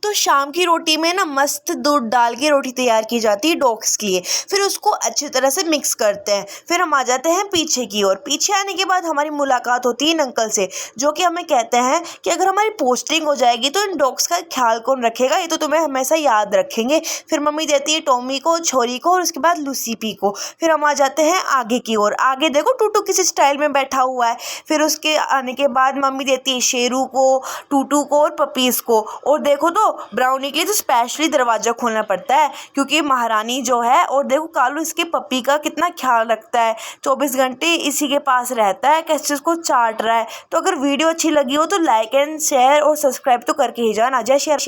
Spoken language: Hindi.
तो शाम की रोटी में ना मस्त दूध डाल के रोटी तैयार की जाती है डॉग्स के लिए। फिर उसको अच्छी तरह से मिक्स करते हैं। फिर हम आ जाते हैं पीछे की ओर। पीछे आने के बाद हमारी मुलाकात होती है इन अंकल से, जो कि हमें कहते हैं कि अगर हमारी पोस्टिंग हो जाएगी तो इन डॉग्स का ख्याल कौन रखेगा, ये तो तुम्हें हमेशा याद रखेंगे। फिर मम्मी देती है टॉमी को, छोरी को और उसके बाद लूसीपी को। फिर हम आ जाते हैं आगे की ओर। आगे देखो टूटू किस स्टाइल में बैठा हुआ है। फिर उसके आने के बाद मम्मी देती है शेरू को, टूटू को और पपीज़ को। और देखो तो ब्राउनी के लिए तो स्पेशली दरवाज़ा खोलना पड़ता है, क्योंकि महारानी जो है, और देखो कालू इसके पपी का कितना ख्याल रखता है, 24 घंटे इसी के पास रहता है, कैसे उसको चाट रहा है। तो अगर वीडियो अच्छी लगी हो तो लाइक एंड शेयर और सब्सक्राइब तो करके ही जाना। जय श्री